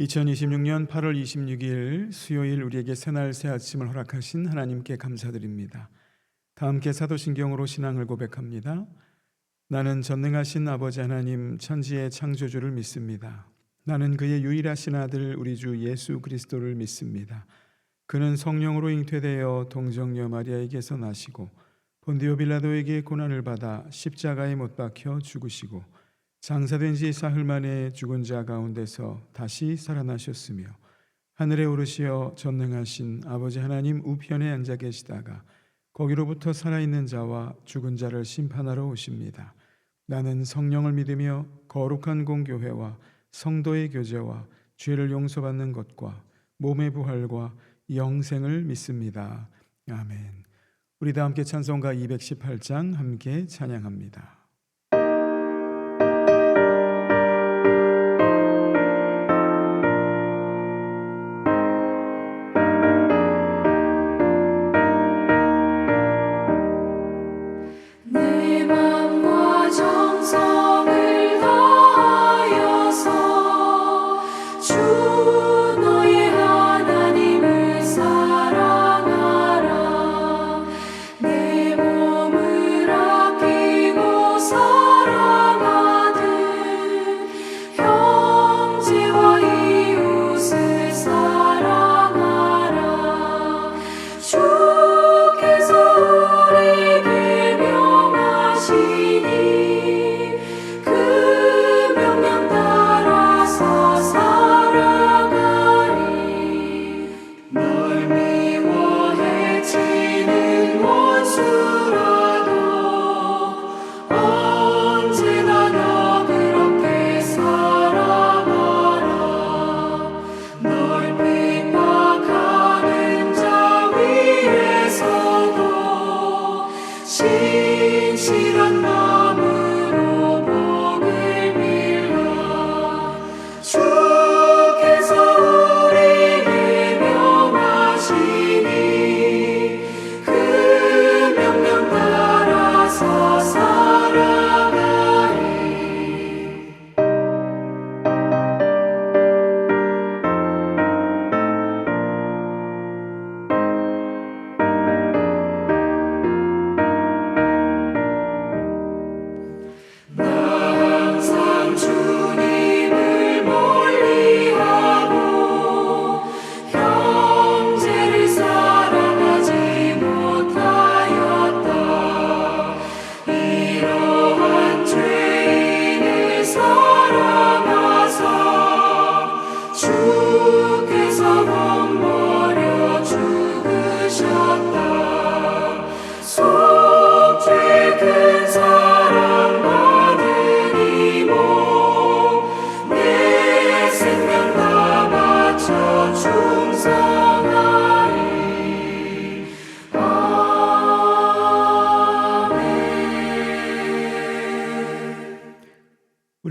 2026년 8월 26일 수요일 우리에게 새날 새 아침을 허락하신 하나님께 감사드립니다. 다 함께 사도신경으로 신앙을 고백합니다. 나는 전능하신 아버지 하나님 천지의 창조주를 믿습니다. 나는 그의 유일하신 아들 우리 주 예수 그리스도를 믿습니다. 그는 성령으로 잉태되어 동정녀 마리아에게서 나시고 본디오 빌라도에게 고난을 받아 십자가에 못 박혀 죽으시고 장사된 지 사흘 만에 죽은 자 가운데서 다시 살아나셨으며 하늘에 오르시어 전능하신 아버지 하나님 우편에 앉아 계시다가 거기로부터 살아있는 자와 죽은 자를 심판하러 오십니다. 나는 성령을 믿으며 거룩한 공교회와 성도의 교제와 죄를 용서받는 것과 몸의 부활과 영생을 믿습니다. 아멘. 우리 다 함께 찬송가 218장 함께 찬양합니다.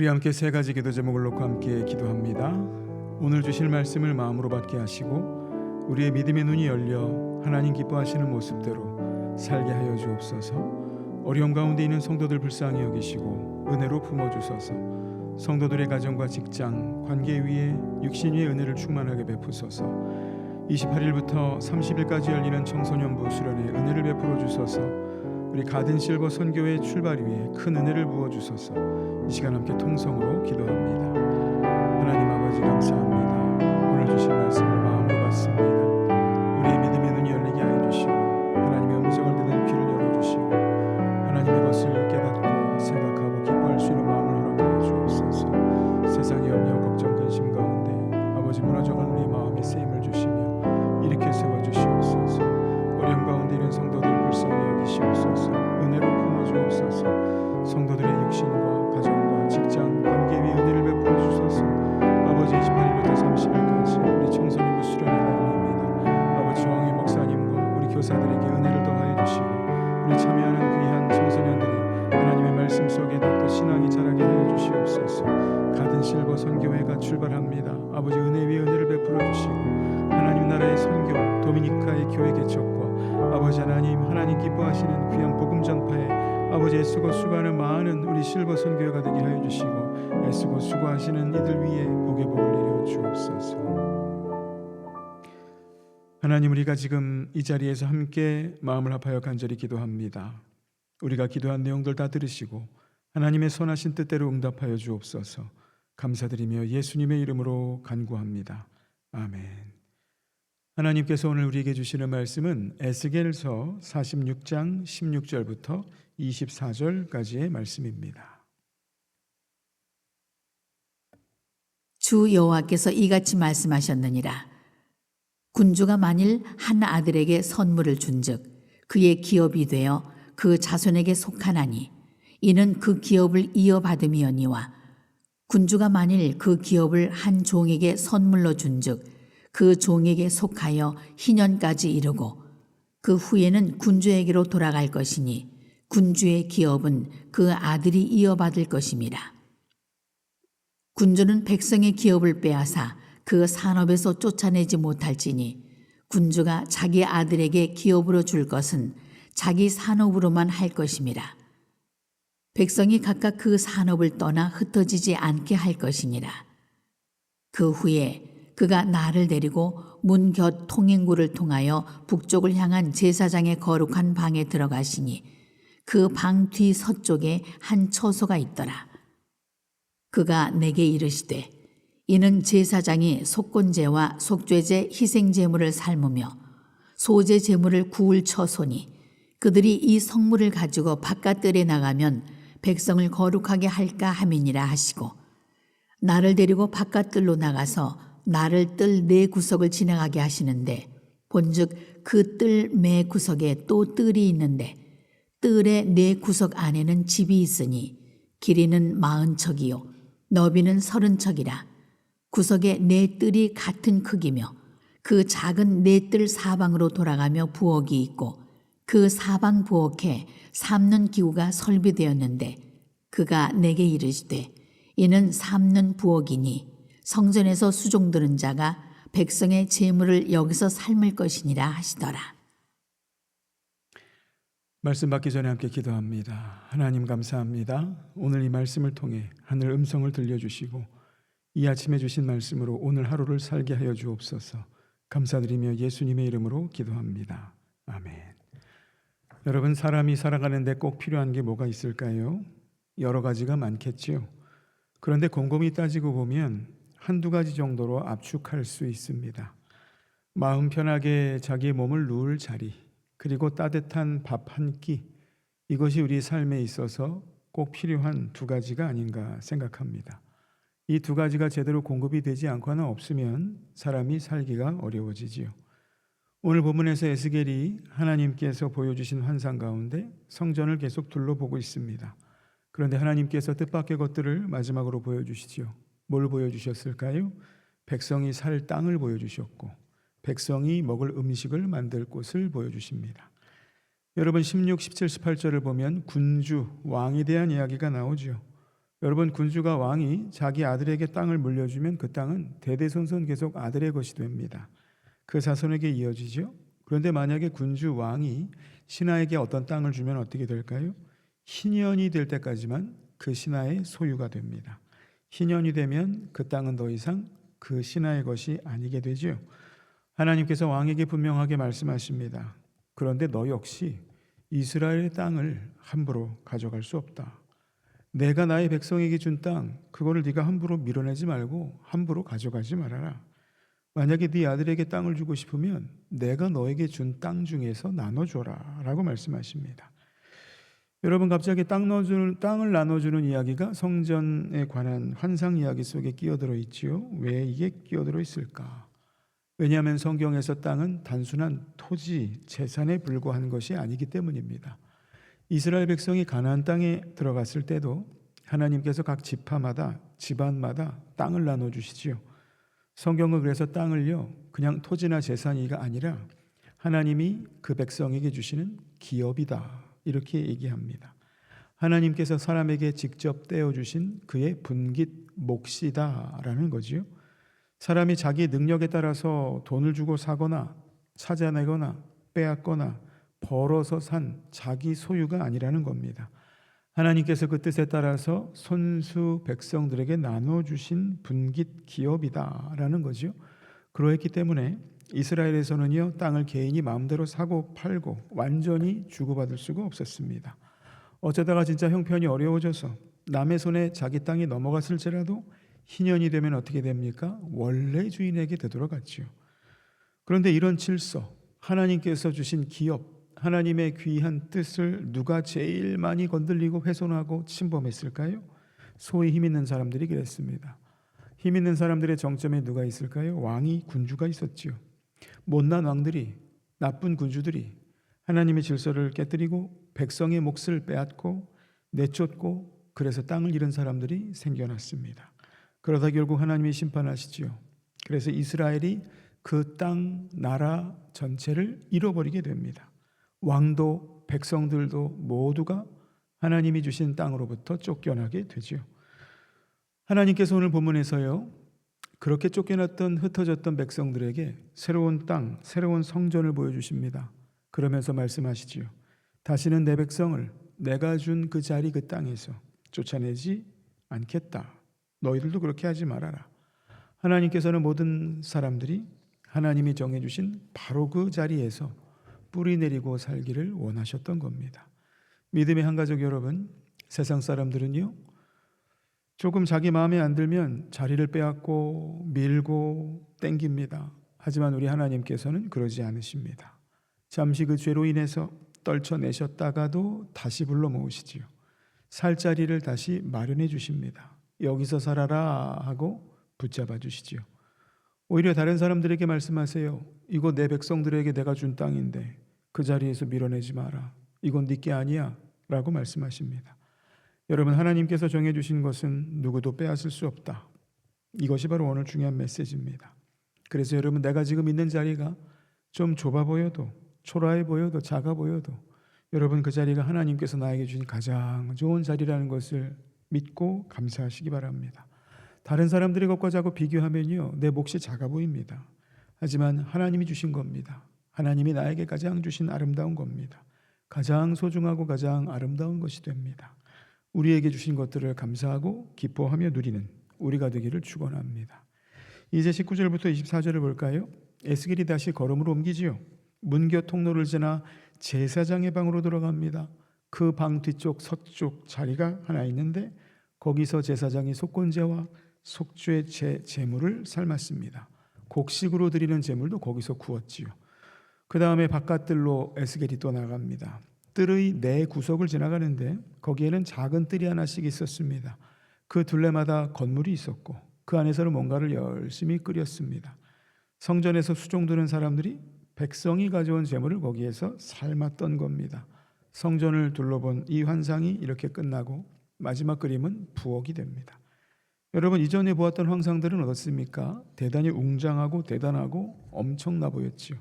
우리 함께 세 가지 기도 제목을 놓고 함께 기도합니다. 오늘 주실 말씀을 마음으로 받게 하시고 우리의 믿음의 눈이 열려 하나님 기뻐하시는 모습대로 살게 하여 주옵소서. 어려움 가운데 있는 성도들 불쌍히 여기시고 은혜로 품어주소서. 성도들의 가정과 직장, 관계 위에 육신 위에 은혜를 충만하게 베푸소서. 28일부터 30일까지 열리는 청소년부 수련회 은혜를 베풀어 주소서. 우리 가든 실버 선교회 출발 위에 큰 은혜를 부어 주소서. 이 시간 함께 통성으로 기도합니다. 하나님 아버지 감사합니다. 오늘 주신 말씀을 마음으로 받습니다. 우리의 믿음의 눈이 열리게 하여 주시고 하나님의 음성을 듣는 귀를 열어주시고 하나님의 것을 깨닫고 생각하고 기뻐할 수 있는 마음을 허락하여 주옵소서. 세상의 염려 걱정 근심 가운데 아버지 무너져간 우리의 마음에 쓰임을 주시며 일으켜 세워주시옵소서. 어려움 가운데 있는 성도들 불쌍히 여기시옵소서. 은혜로 품어주옵소서. 성도들의 육신과 가정과 직장 관계 위에 은혜를 베풀어 주소서. 아버지 28일부터 30일까지 우리 청소년부 수련회가 열립니다. 아버지 왕의 목사님과 우리 교사들에게 은혜를 더하여 주시고 우리 참여하는 귀한 청소년들이 하나님의 말씀 속에 더 신앙이 자라게 하여 주시옵소서. 가든 실버 선교회가 출발합니다. 아버지 은혜 위에 은혜를 베풀어 주시고 하나님 나라의 선교 도미니카의 교회 개척과 아버지 하나님 기뻐하시는 귀한 복음 전파에 아버지 애쓰고 수고하는 많은 우리 실버 선교회가 되게 하여 주시고 애쓰고 수고하시는 이들 위에 복의 복을 내려 주옵소서. 주옵소서. 하나님, 우리가 지금 이 자리에서 함께 마음을 합하여 간절히 기도합니다. 우리가 기도한 내용들 다 들으시고 하나님의 선하신 뜻대로 응답하여 주옵소서. 감사드리며 예수님의 이름으로 간구합니다. 아멘. 하나님께서 오늘 우리에게 주시는 말씀은 에스겔서 46장 16절부터 24절까지의 말씀입니다. 주 여호와께서 이같이 말씀하셨느니라. 군주가 만일 한 아들에게 선물을 준즉 그의 기업이 되어 그 자손에게 속하나니 이는 그 기업을 이어받음이oni와 군주가 만일 그 기업을 한 종에게 선물로 준즉 그 종에게 속하여 희년까지 이르고 그 후에는 군주에게로 돌아갈 것이니 군주의 기업은 그 아들이 이어받을 것임이라. 군주는 백성의 기업을 빼앗아 그 산업에서 쫓아내지 못할지니 군주가 자기 아들에게 기업으로 줄 것은 자기 산업으로만 할 것임이라. 백성이 각각 그 산업을 떠나 흩어지지 않게 할 것이니라. 그 후에 그가 나를 데리고 문 곁 통행구를 통하여 북쪽을 향한 제사장의 거룩한 방에 들어가시니 그 방 뒤 서쪽에 한 처소가 있더라. 그가 내게 이르시되 이는 제사장이 속건제와 속죄제 희생제물을 삶으며 소제 제물을 구울 처소니 그들이 이 성물을 가지고 바깥들에 나가면 백성을 거룩하게 할까 함이니라 하시고 나를 데리고 바깥들로 나가서 나를 뜰 네 구석을 지나가게 하시는데 본즉 그 뜰 매 구석에 또 뜰이 있는데 뜰의 네 구석 안에는 집이 있으니 길이는 40척이요 너비는 30척이라. 구석에 네 뜰이 같은 크기며 그 작은 네 뜰 사방으로 돌아가며 부엌이 있고 그 사방 부엌에 삶는 기구가 설비되었는데 그가 내게 이르시되 이는 삶는 부엌이니 성전에서 수종 드는 자가 백성의 제물을 여기서 삶을 것이니라 하시더라. 말씀 받기 전에 함께 기도합니다. 하나님 감사합니다. 오늘 이 말씀을 통해 하늘 음성을 들려주시고 이 아침에 주신 말씀으로 오늘 하루를 살게 하여 주옵소서. 감사드리며 예수님의 이름으로 기도합니다. 아멘. 여러분, 사람이 살아가는데 꼭 필요한 게 뭐가 있을까요? 여러 가지가 많겠지요. 그런데 곰곰이 따지고 보면 한두 가지 정도로 압축할 수 있습니다. 마음 편하게 자기 몸을 누울 자리, 그리고 따뜻한 밥 한 끼, 이것이 우리 삶에 있어서 꼭 필요한 두 가지가 아닌가 생각합니다. 이 두 가지가 제대로 공급이 되지 않거나 없으면 사람이 살기가 어려워지지요. 오늘 본문에서 에스겔이 하나님께서 보여주신 환상 가운데 성전을 계속 둘러보고 있습니다. 그런데 하나님께서 뜻밖의 것들을 마지막으로 보여주시지요. 뭘 보여주셨을까요? 백성이 살 땅을 보여주셨고 백성이 먹을 음식을 만들 곳을 보여주십니다. 여러분, 16, 17, 18절을 보면 군주, 왕에 대한 이야기가 나오죠. 여러분, 군주가 왕이 자기 아들에게 땅을 물려주면 그 땅은 대대손손 계속 아들의 것이 됩니다. 그 자손에게 이어지죠. 그런데 만약에 군주 왕이 신하에게 어떤 땅을 주면 어떻게 될까요? 희년이 될 때까지만 그 신하의 소유가 됩니다. 희년이 되면 그 땅은 더 이상 그 신하의 것이 아니게 되죠. 하나님께서 왕에게 분명하게 말씀하십니다. 그런데 너 역시 이스라엘의 땅을 함부로 가져갈 수 없다. 내가 나의 백성에게 준 땅, 그거를 네가 함부로 밀어내지 말고 함부로 가져가지 말아라. 만약에 네 아들에게 땅을 주고 싶으면 내가 너에게 준 땅 중에서 나눠줘라 라고 말씀하십니다. 여러분, 갑자기 땅을 나눠주는 이야기가 성전에 관한 환상 이야기 속에 끼어들어 있지요. 왜 이게 끼어들어 있을까? 왜냐하면 성경에서 땅은 단순한 토지, 재산에 불과한 것이 아니기 때문입니다. 이스라엘 백성이 가나안 땅에 들어갔을 때도 하나님께서 각 지파마다, 집안마다 땅을 나눠주시지요. 성경은 그래서 땅을요, 그냥 토지나 재산이가 아니라 하나님이 그 백성에게 주시는 기업이다, 이렇게 얘기합니다. 하나님께서 사람에게 직접 떼어주신 그의 분깃 몫이다라는 거지요. 사람이 자기 능력에 따라서 돈을 주고 사거나 찾아내거나 빼앗거나 벌어서 산 자기 소유가 아니라는 겁니다. 하나님께서 그 뜻에 따라서 손수 백성들에게 나눠주신 분깃 기업이다라는 거죠. 그러했기 때문에 이스라엘에서는요, 땅을 개인이 마음대로 사고 팔고 완전히 주고받을 수가 없었습니다. 어쩌다가 진짜 형편이 어려워져서 남의 손에 자기 땅이 넘어갔을지라도 희년이 되면 어떻게 됩니까? 원래 주인에게 되돌아갔지요. 그런데 이런 질서, 하나님께서 주신 기업, 하나님의 귀한 뜻을 누가 제일 많이 건들리고 훼손하고 침범했을까요? 소위 힘 있는 사람들이 그랬습니다. 힘 있는 사람들의 정점에 누가 있을까요? 왕이, 군주가 있었지요. 못난 왕들이, 나쁜 군주들이 하나님의 질서를 깨뜨리고 백성의 몫을 빼앗고 내쫓고, 그래서 땅을 잃은 사람들이 생겨났습니다. 그러다 결국 하나님이 심판하시지요. 그래서 이스라엘이 그 땅, 나라 전체를 잃어버리게 됩니다. 왕도 백성들도 모두가 하나님이 주신 땅으로부터 쫓겨나게 되지요. 하나님께서 오늘 본문에서요, 그렇게 쫓겨났던 흩어졌던 백성들에게 새로운 땅, 새로운 성전을 보여주십니다. 그러면서 말씀하시지요. 다시는 내 백성을 내가 준 그 자리 그 땅에서 쫓아내지 않겠다. 너희들도 그렇게 하지 말아라. 하나님께서는 모든 사람들이 하나님이 정해주신 바로 그 자리에서 뿌리 내리고 살기를 원하셨던 겁니다. 믿음의 한가족 여러분, 세상 사람들은요, 조금 자기 마음에 안 들면 자리를 빼앗고 밀고 땡깁니다. 하지만 우리 하나님께서는 그러지 않으십니다. 잠시 그 죄로 인해서 떨쳐내셨다가도 다시 불러 모으시지요. 살 자리를 다시 마련해 주십니다. 여기서 살아라 하고 붙잡아 주시지요. 오히려 다른 사람들에게 말씀하세요. 이거 내 백성들에게 내가 준 땅인데 그 자리에서 밀어내지 마라. 이건 네게 아니야 라고 말씀하십니다. 여러분, 하나님께서 정해주신 것은 누구도 빼앗을 수 없다. 이것이 바로 오늘 중요한 메시지입니다. 그래서 여러분, 내가 지금 있는 자리가 좀 좁아 보여도, 초라해 보여도, 작아 보여도 여러분, 그 자리가 하나님께서 나에게 주신 가장 좋은 자리라는 것을 믿고 감사하시기 바랍니다. 다른 사람들의 것과 자꾸 비교하면요, 내 몫이 작아 보입니다. 하지만 하나님이 주신 겁니다. 하나님이 나에게 가장 주신 아름다운 겁니다. 가장 소중하고 가장 아름다운 것이 됩니다. 우리에게 주신 것들을 감사하고 기뻐하며 누리는 우리가 되기를 축원합니다. 이제 19절부터 24절을 볼까요? 에스겔이 다시 걸음으로 옮기지요. 문교 통로를 지나 제사장의 방으로 들어갑니다. 그 방 뒤쪽 서쪽 자리가 하나 있는데 거기서 제사장이 속건제와 속죄 제물을 삶았습니다. 곡식으로 드리는 제물도 거기서 구웠지요. 그 다음에 바깥들로 에스겔이 또 나갑니다. 뜰의 네 구석을 지나가는데 거기에는 작은 뜰이 하나씩 있었습니다. 그 둘레마다 건물이 있었고 그 안에서는 뭔가를 열심히 끓였습니다. 성전에서 수종드는 사람들이 백성이 가져온 제물을 거기에서 삶았던 겁니다. 성전을 둘러본 이 환상이 이렇게 끝나고 마지막 그림은 부엌이 됩니다. 여러분, 이전에 보았던 환상들은 어떻습니까? 대단히 웅장하고 대단하고 엄청나 보였지요.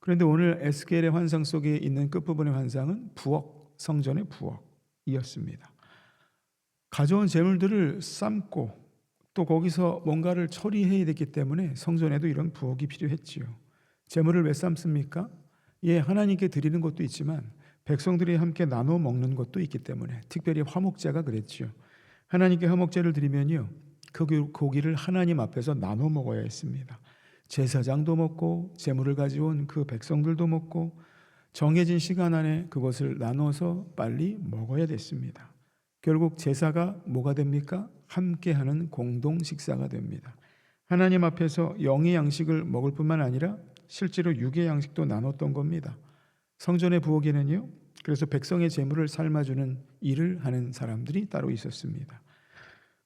그런데 오늘 에스겔의 환상 속에 있는 끝부분의 환상은 부엌, 성전의 부엌이었습니다. 가져온 재물들을 삶고 또 거기서 뭔가를 처리해야 됐기 때문에 성전에도 이런 부엌이 필요했지요. 재물을 왜 삶습니까? 하나님께 드리는 것도 있지만 백성들이 함께 나눠 먹는 것도 있기 때문에, 특별히 화목제가 그랬지요. 하나님께 화목제를 드리면요, 그 고기를 하나님 앞에서 나눠 먹어야 했습니다. 제사장도 먹고 제물을 가져온 그 백성들도 먹고 정해진 시간 안에 그것을 나눠서 빨리 먹어야 됐습니다. 결국 제사가 뭐가 됩니까? 함께하는 공동 식사가 됩니다. 하나님 앞에서 영의 양식을 먹을 뿐만 아니라 실제로 육의 양식도 나눴던 겁니다. 성전의 부엌에는요, 그래서 백성의 제물을 삶아주는 일을 하는 사람들이 따로 있었습니다.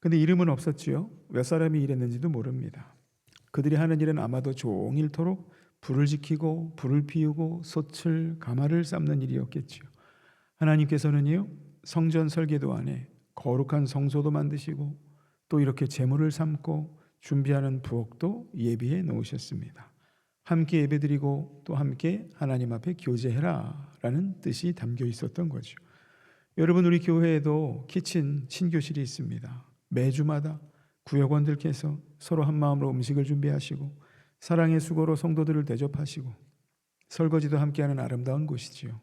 근데 이름은 없었지요. 몇 사람이 일했는지도 모릅니다. 그들이 하는 일은 아마도 종일토록 불을 지키고 불을 피우고 솥을 가마를 삶는 일이었겠지요. 하나님께서는요, 성전 설계도 안에 거룩한 성소도 만드시고 또 이렇게 제물을 삶고 준비하는 부엌도 예비해 놓으셨습니다. 함께 예배드리고 또 함께 하나님 앞에 교제해라 라는 뜻이 담겨 있었던 거죠. 여러분, 우리 교회에도 키친 친교실이 있습니다. 매주마다 구역원들께서 서로 한 마음으로 음식을 준비하시고 사랑의 수고로 성도들을 대접하시고 설거지도 함께하는 아름다운 곳이지요.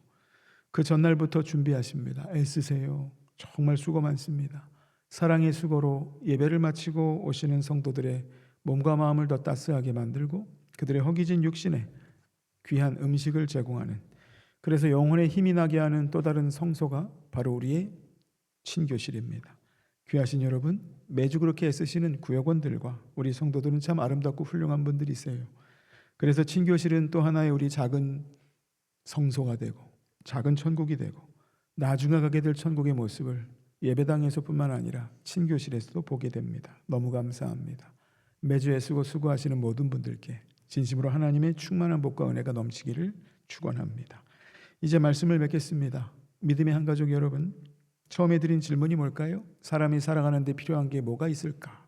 그 전날부터 준비하십니다. 애쓰세요. 정말 수고 많습니다. 사랑의 수고로 예배를 마치고 오시는 성도들의 몸과 마음을 더 따스하게 만들고 그들의 허기진 육신에 귀한 음식을 제공하는, 그래서 영혼에 힘이 나게 하는 또 다른 성소가 바로 우리의 친교실입니다. 귀하신 여러분, 매주 그렇게 애쓰시는 구역원들과 우리 성도들은 참 아름답고 훌륭한 분들이세요. 그래서 친교실은 또 하나의 우리 작은 성소가 되고 작은 천국이 되고 나중에 가게 될 천국의 모습을 예배당에서뿐만 아니라 친교실에서도 보게 됩니다. 너무 감사합니다. 매주 애쓰고 수고하시는 모든 분들께 진심으로 하나님의 충만한 복과 은혜가 넘치기를 축원합니다. 이제 말씀을 맺겠습니다. 믿음의 한 가족 여러분, 처음에 드린 질문이 뭘까요? 사람이 살아가는 데 필요한 게 뭐가 있을까?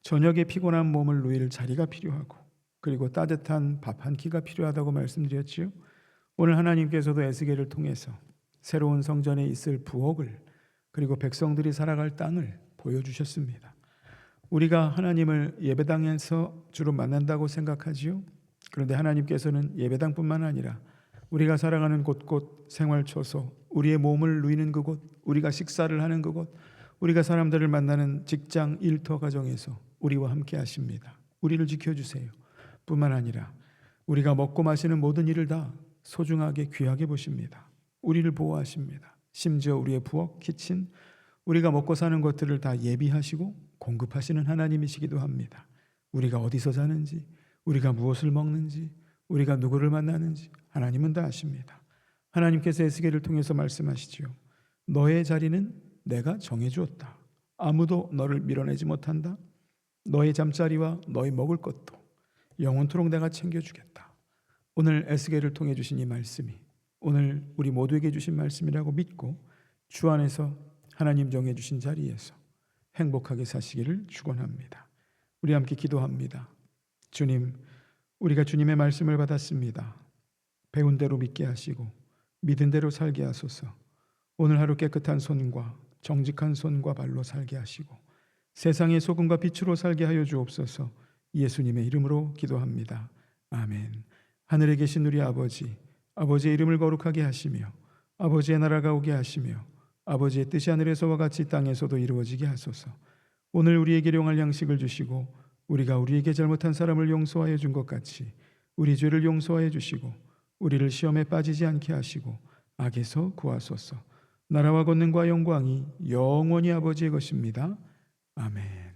저녁에 피곤한 몸을 누일 자리가 필요하고, 그리고 따뜻한 밥 한 끼가 필요하다고 말씀드렸지요. 오늘 하나님께서도 에스겔을 통해서 새로운 성전에 있을 부엌을, 그리고 백성들이 살아갈 땅을 보여주셨습니다. 우리가 하나님을 예배당에서 주로 만난다고 생각하지요. 그런데 하나님께서는 예배당뿐만 아니라 우리가 살아가는 곳곳, 생활처소, 우리의 몸을 누이는 그곳, 우리가 식사를 하는 그곳, 우리가 사람들을 만나는 직장, 일터 가정에서 우리와 함께 하십니다. 우리를 지켜주세요. 뿐만 아니라 우리가 먹고 마시는 모든 일을 다 소중하게 귀하게 보십니다. 우리를 보호하십니다. 심지어 우리의 부엌, 키친, 우리가 먹고 사는 것들을 다 예비하시고 공급하시는 하나님이시기도 합니다. 우리가 어디서 사는지, 우리가 무엇을 먹는지, 우리가 누구를 만나는지 하나님은 다 아십니다. 하나님께서 에스겔을 통해서 말씀하시지요. 너의 자리는 내가 정해주었다. 아무도 너를 밀어내지 못한다. 너의 잠자리와 너의 먹을 것도 영원토록 내가 챙겨주겠다. 오늘 에스겔을 통해 주신 이 말씀이 오늘 우리 모두에게 주신 말씀이라고 믿고 주 안에서 하나님 정해주신 자리에서 행복하게 사시기를 축원합니다. 우리 함께 기도합니다. 주님, 우리가 주님의 말씀을 받았습니다. 배운 대로 믿게 하시고 믿은 대로 살게 하소서. 오늘 하루 깨끗한 손과 정직한 손과 발로 살게 하시고 세상의 소금과 빛으로 살게 하여 주옵소서. 예수님의 이름으로 기도합니다. 아멘. 하늘에 계신 우리 아버지, 아버지의 이름을 거룩하게 하시며 아버지의 나라가 오게 하시며 아버지의 뜻이 하늘에서와 같이 땅에서도 이루어지게 하소서. 오늘 우리에게 일용할 양식을 주시고 우리가 우리에게 잘못한 사람을 용서하여 준 것 같이 우리 죄를 용서하여 주시고 우리를 시험에 빠지지 않게 하시고 악에서 구하소서. 나라와 권능과 영광이 영원히 아버지의 것입니다. 아멘.